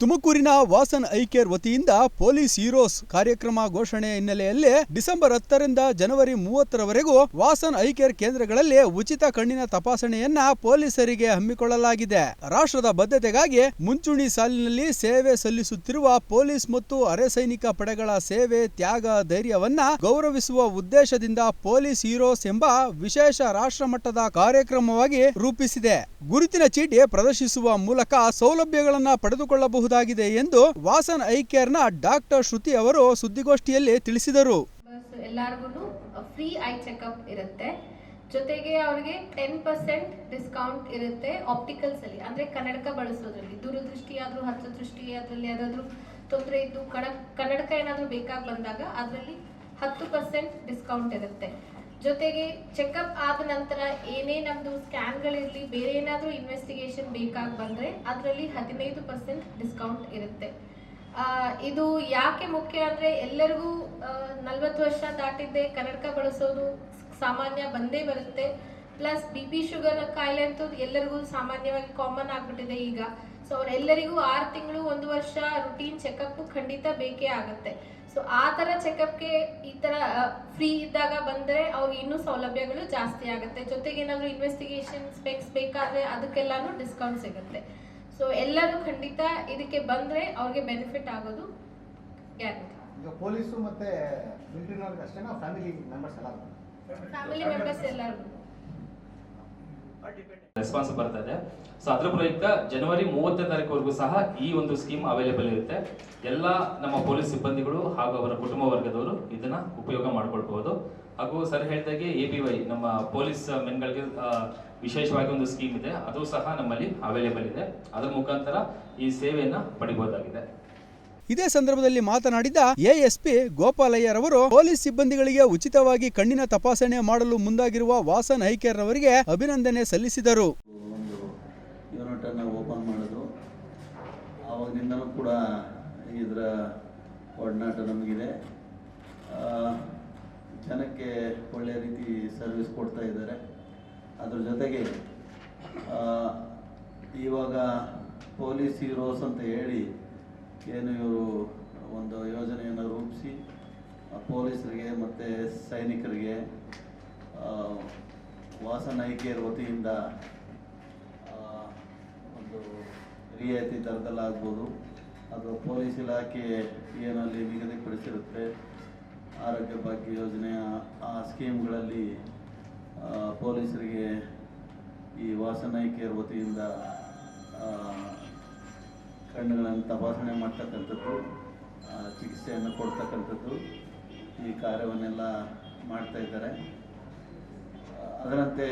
ತುಮಕೂರಿನ Vasan I care ವತಿಯಿಂದ police heroes ಕಾರ್ಯಕ್ರಮ ಘೋಷಣೆ ಹಿನ್ನೆಲೆಯಲ್ಲಿ ಡಿಸೆಂಬರ್ 10 ರಿಂದ ಜನವರಿ 30ರವರೆಗೂ ವಾಸನ್ ಐ ಕೇರ್ ಕೇಂದ್ರಗಳಲ್ಲಿ ಉಚಿತ ಕಣ್ಣಿನ ತಪಾಸಣೆಯನ್ನ ಪೊಲೀಸರಿಗೆ ಹಮ್ಮಿಕೊಳ್ಳಲಾಗಿದೆ. ರಾಷ್ಟ್ರದ ಬದ್ಧತೆಗಾಗಿ ಮುಂಚೂಣಿ ಸಾಲಿನಲ್ಲಿ ಸೇವೆ ಸಲ್ಲಿಸುತ್ತಿರುವ ಪೊಲೀಸ್ ಮತ್ತು ಅರೆ ಸೈನಿಕ ಪಡೆಗಳ ಸೇವೆ, ತ್ಯಾಗ, ಧೈರ್ಯವನ್ನ ಗೌರವಿಸುವ ಉದ್ದೇಶದಿಂದ ಪೊಲೀಸ್ ಹೀರೋಸ್ ಎಂಬ ವಿಶೇಷ ರಾಷ್ಟ್ರಮಟ್ಟದ ಕಾರ್ಯಕ್ರಮವಾಗಿ ರೂಪಿಸಿದೆ. ಗುರುತಿನ ಚೀಟಿ ಪ್ರದರ್ಶಿಸುವ ಮೂಲಕ ಸೌಲಭ್ಯಗಳನ್ನು ಪಡೆದುಕೊಳ್ಳಬಹುದಾಗಿದೆ ಎಂದು ವಾಸನ್ ಐ ಕೇರ್ನ ಡಾಕ್ಟರ್ ಶ್ರುತಿ ಅವರು ಸುದ್ದಿಗೋಷ್ಠಿಯಲ್ಲಿ ತಿಳಿಸಿದರು. ಎಲ್ಲರಿಗೂ ಫ್ರೀ ಐ ಚೆಕಪ್ ಇರುತ್ತೆ. ಜೊತೆಗೆ ಅವರಿಗೆ 10% ಡಿಸ್ಕೌಂಟ್ ಇರುತ್ತೆ ಆಪ್ಟಿಕಲ್ಸ್ ಅಲ್ಲಿ, ಅಂದ್ರೆ ಕನ್ನಡಕ ಬಳಸೋದ್ರಲ್ಲಿ. ದೂರದೃಷ್ಟಿ ಆದ್ರೂ ಹಸ್ತದೃಷ್ಟಿ ಅದರಲ್ಲಿ ಯಾವ್ದಾದ್ರು ತೊಂದರೆ ಇದ್ದು ಕನ್ನಡಕ ಏನಾದ್ರೂ ಬೇಕಾಗಿ ಬಂದಾಗ ಅದರಲ್ಲಿ 10% ಡಿಸ್ಕೌಂಟ್ ಇರುತ್ತೆ. ಜೊತೆಗೆ ಚೆಕಪ್ ಆದ ನಂತರ ಏನೇ ನಮ್ದು ಸ್ಕ್ಯಾನ್ಗಳಿರಲಿ, ಬೇರೆ ಏನಾದರೂ ಇನ್ವೆಸ್ಟಿಗೇಷನ್ ಬೇಕಾಗಿ ಬಂದರೆ ಅದರಲ್ಲಿ 15% ಡಿಸ್ಕೌಂಟ್ ಇರುತ್ತೆ. ಇದು ಯಾಕೆ ಮುಖ್ಯ ಅಂದರೆ ಎಲ್ಲರಿಗೂ 40 ವರ್ಷ ದಾಟಿದ್ದೆ ಕನ್ನಡಕ ಬಳಸೋದು ಸಾಮಾನ್ಯ ಬಂದೇ ಬರುತ್ತೆ. ಪ್ಲಸ್ BP ಶುಗರ್ ಕಾಯಿಲೆ ಅಂತೂ ಎಲ್ಲರಿಗೂ ಸಾಮಾನ್ಯವಾಗಿ ಕಾಮನ್ ಆಗಿಬಿಟ್ಟಿದೆ ಈಗ. ಸೊ ಅವರೆಲ್ಲರಿಗೂ 6 ತಿಂಗಳು 1 ವರ್ಷ ರುಟೀನ್ ಚೆಕಪ್ ಖಂಡಿತ ಬೇಕೇ ಆಗುತ್ತೆ. ಸೊ ಆ ಥರ ಚೆಕಪ್ಗೆ ಈ ಥರ ಫ್ರೀ ಇದ್ದಾಗ ಬಂದರೆ ಅವ್ರಿಗೆ ಇನ್ನೂ ಸೌಲಭ್ಯಗಳು ಜಾಸ್ತಿ ಆಗುತ್ತೆ. ಜೊತೆಗೆ ಏನಾದರೂ ಇನ್ವೆಸ್ಟಿಗೇಷನ್ ಸ್ಪೆಕ್ಸ್ ಬೇಕಾದರೆ ಅದಕ್ಕೆಲ್ಲಾನು ಡಿಸ್ಕೌಂಟ್ ಸಿಗುತ್ತೆ. ಸೊ ಎಲ್ಲರೂ ಖಂಡಿತ ಇದಕ್ಕೆ ಬಂದರೆ ಅವ್ರಿಗೆ ಬೆನಿಫಿಟ್ ಆಗೋದು ಗ್ಯಾರಂಟಿ. ಈಗ ಪೊಲೀಸು ಮತ್ತು ಮಿಲಿಟರಿನವ್ರಿಗೆ ಅಷ್ಟೇನಾ, ಫ್ಯಾಮಿಲಿ ಮೆಂಬರ್ಸ್ ಎಲ್ಲರಿಗೂ ರೆಸ್ಪಾನ್ಸ್ ಬರ್ತಾ ಇದೆ. ಸೊ ಅದ್ರ ಪ್ರಯುಕ್ತ ಜನವರಿ 30ನೇ ತಾರೀಕುವರೆಗೂ ಸಹ ಈ ಒಂದು ಸ್ಕೀಮ್ ಅವೈಲೇಬಲ್ ಇರುತ್ತೆ. ಎಲ್ಲ ನಮ್ಮ ಪೊಲೀಸ್ ಸಿಬ್ಬಂದಿಗಳು ಹಾಗೂ ಅವರ ಕುಟುಂಬ ವರ್ಗದವರು ಇದನ್ನ ಉಪಯೋಗ ಮಾಡ್ಕೊಳ್ಬಹುದು. ಹಾಗೂ ಸರ್ ಹೇಳಿದಾಗೆ ABY ನಮ್ಮ ಪೊಲೀಸ್ ಮೆನ್ಗಳಿಗೆ ವಿಶೇಷವಾಗಿ ಒಂದು ಸ್ಕೀಮ್ ಇದೆ, ಅದು ಸಹ ನಮ್ಮಲ್ಲಿ ಅವೈಲೇಬಲ್ ಇದೆ. ಅದರ ಮುಖಾಂತರ ಈ ಸೇವೆಯನ್ನ ಪಡಿಬಹುದಾಗಿದೆ. ಇದೇ ಸಂದರ್ಭದಲ್ಲಿ ಮಾತನಾಡಿದ ASP ಗೋಪಾಲಯ್ಯರವರು ಪೊಲೀಸ್ ಸಿಬ್ಬಂದಿಗಳಿಗೆ ಉಚಿತವಾಗಿ ಕಣ್ಣಿನ ತಪಾಸಣೆ ಮಾಡಲು ಮುಂದಾಗಿರುವ ವಾಸನ್ ಐ ಕೇರ್ ಅವರಿಗೆ ಅಭಿನಂದನೆ ಸಲ್ಲಿಸಿದರು. ಒಂದು ಯೂನಿಟ್ ಅನ್ನು ಓಪನ್ ಮಾಡಿದ್ರು. ಆವಾಗಿನಿಂದಲೂ ಕೂಡ ಇದರ ಒಡನಾಟ ನಮಗಿದೆ. ಜನಕ್ಕೆ ಒಳ್ಳೆಯ ರೀತಿ ಸರ್ವಿಸ್ ಕೊಡ್ತಾ ಇದ್ದಾರೆ. ಅದ್ರ ಜೊತೆಗೆ ಇವಾಗ ಪೊಲೀಸ್ ಹೀರೋಸ್ ಅಂತ ಹೇಳಿ ಏನು ಇವರು ಒಂದು ಯೋಜನೆಯನ್ನು ರೂಪಿಸಿ ಪೊಲೀಸರಿಗೆ ಮತ್ತು ಸೈನಿಕರಿಗೆ ವಾಸನ್ ಐ ಕೇರ್ ವತಿಯಿಂದ ಒಂದು ರಿಯಾಯಿತಿ ದರದಲ್ಲಾಗ್ಬೋದು, ಅದು ಪೊಲೀಸ್ ಇಲಾಖೆ ಏನಲ್ಲಿ ನಿಗದಿಪಡಿಸಿರುತ್ತೆ ಆರೋಗ್ಯ ಭಾಗ್ಯ ಯೋಜನೆಯ ಆ ಸ್ಕೀಮ್ಗಳಲ್ಲಿ ಪೊಲೀಸರಿಗೆ ಈ ವಾಸನ್ ಐ ಕೇರ್ ವತಿಯಿಂದ ಕಣ್ಣುಗಳನ್ನು ತಪಾಸಣೆ ಮಾಡ್ತಕ್ಕಂಥದ್ದು, ಚಿಕಿತ್ಸೆಯನ್ನು ಕೊಡ್ತಕ್ಕಂಥದ್ದು, ಈ ಕಾರ್ಯವನ್ನೆಲ್ಲ ಮಾಡ್ತಾ ಇದ್ದಾರೆ. ಅದರಂತೆ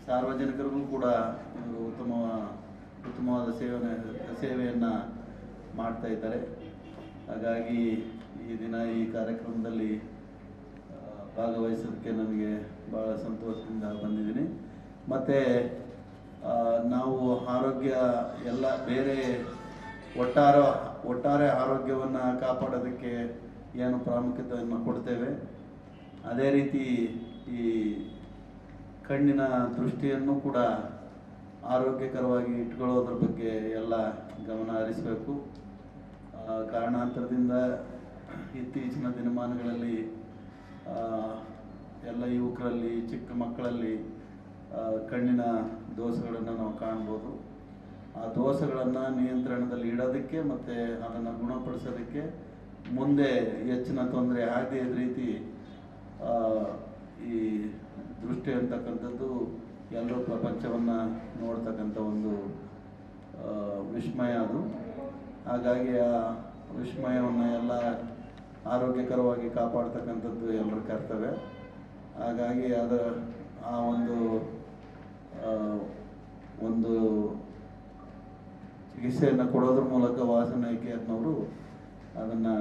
ಸಾರ್ವಜನಿಕರಿಗೂ ಕೂಡ ಇವರು ಉತ್ತಮವಾದ ಸೇವೆಯನ್ನು ಮಾಡ್ತಾ ಇದ್ದಾರೆ. ಹಾಗಾಗಿ ಈ ದಿನ ಈ ಕಾರ್ಯಕ್ರಮದಲ್ಲಿ ಭಾಗವಹಿಸೋದಕ್ಕೆ ನನಗೆ ಭಾಳ ಸಂತೋಷದಿಂದ ಬಂದಿದ್ದೀನಿ. ಮತ್ತು ನಾವು ಆರೋಗ್ಯ ಎಲ್ಲ ಬೇರೆ ಒಟ್ಟಾರೆ ಆರೋಗ್ಯವನ್ನು ಕಾಪಾಡೋದಕ್ಕೆ ಏನು ಪ್ರಾಮುಖ್ಯತೆಯನ್ನು ಕೊಡ್ತೇವೆ, ಅದೇ ರೀತಿ ಈ ಕಣ್ಣಿನ ದೃಷ್ಟಿಯನ್ನು ಕೂಡ ಆರೋಗ್ಯಕರವಾಗಿ ಇಟ್ಕೊಳ್ಳೋದ್ರ ಬಗ್ಗೆ ಎಲ್ಲ ಗಮನ ಹರಿಸಬೇಕು. ಕಾರಣಾಂತರದಿಂದ ಇತ್ತೀಚಿನ ದಿನಮಾನಗಳಲ್ಲಿ ಎಲ್ಲ ಯುವಕರಲ್ಲಿ, ಚಿಕ್ಕ ಮಕ್ಕಳಲ್ಲಿ ಕಣ್ಣಿನ ದೋಷಗಳನ್ನು ನಾವು ಕಾಣ್ಬೋದು. ಆ ದೋಷಗಳನ್ನು ನಿಯಂತ್ರಣದಲ್ಲಿ ಇಡೋದಕ್ಕೆ ಮತ್ತು ಅದನ್ನು ಗುಣಪಡಿಸೋದಕ್ಕೆ ಮುಂದೆ ಹೆಚ್ಚಿನ ತೊಂದರೆ ಆಗದೇ ಇದ್ದ ರೀತಿ ಈ ದೃಷ್ಟಿ ಅಂತಕ್ಕಂಥದ್ದು ಎಲ್ಲರೂ ಪ್ರಪಂಚವನ್ನು ನೋಡ್ತಕ್ಕಂಥ ಒಂದು ವಿಸ್ಮಯ ಅದು. ಹಾಗಾಗಿ ಆ ವಿಸ್ಮಯವನ್ನು ಎಲ್ಲ ಆರೋಗ್ಯಕರವಾಗಿ ಕಾಪಾಡ್ತಕ್ಕಂಥದ್ದು ಎಲ್ಲರ ಕರ್ತವ್ಯ. ಹಾಗಾಗಿ ಆ ಒಂದು ಚಿಕಿತ್ಸೆಯನ್ನು ಕೊಡೋದ್ರ ಮೂಲಕ ವಾಸನ್ ಐ ಕೇರ್ನವರು ಅದನ್ನು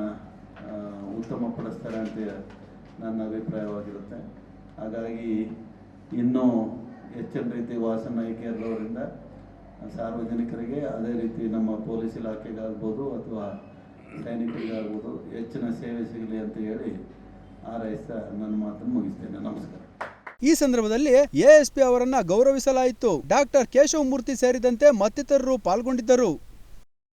ಉತ್ತಮಪಡಿಸ್ತಾರೆ ಅಂತ ನನ್ನ ಅಭಿಪ್ರಾಯವಾಗಿರುತ್ತೆ. ಹಾಗಾಗಿ ಇನ್ನೂ ಹೆಚ್ಚಿನ ರೀತಿ ವಾಸನ್ ಐ ಕೇರ್ನವರಿಂದ ಸಾರ್ವಜನಿಕರಿಗೆ, ಅದೇ ರೀತಿ ನಮ್ಮ ಪೊಲೀಸ್ ಇಲಾಖೆಗಾಗ್ಬೋದು ಅಥವಾ ಸೈನಿಕರಿಗಾಗ್ಬೋದು ಹೆಚ್ಚಿನ ಸೇವೆ ಸಿಗಲಿ ಅಂತ ಹೇಳಿ ಹಾರೈಸ್ತಾ ನನ್ನ ಮಾತನ್ನು ಮುಗಿಸ್ತೇನೆ. ನಮಸ್ಕಾರ. ಈ ಸಂದರ್ಭದಲ್ಲಿ ASP ಅವರನ್ನ ಗೌರವಿಸಲಾಯಿತು. ಡಾಕ್ಟರ್ ಕೇಶವಮೂರ್ತಿ ಸೇರಿದಂತೆ ಮತ್ತಿತರರು ಪಾಲ್ಗೊಂಡಿದ್ದರು.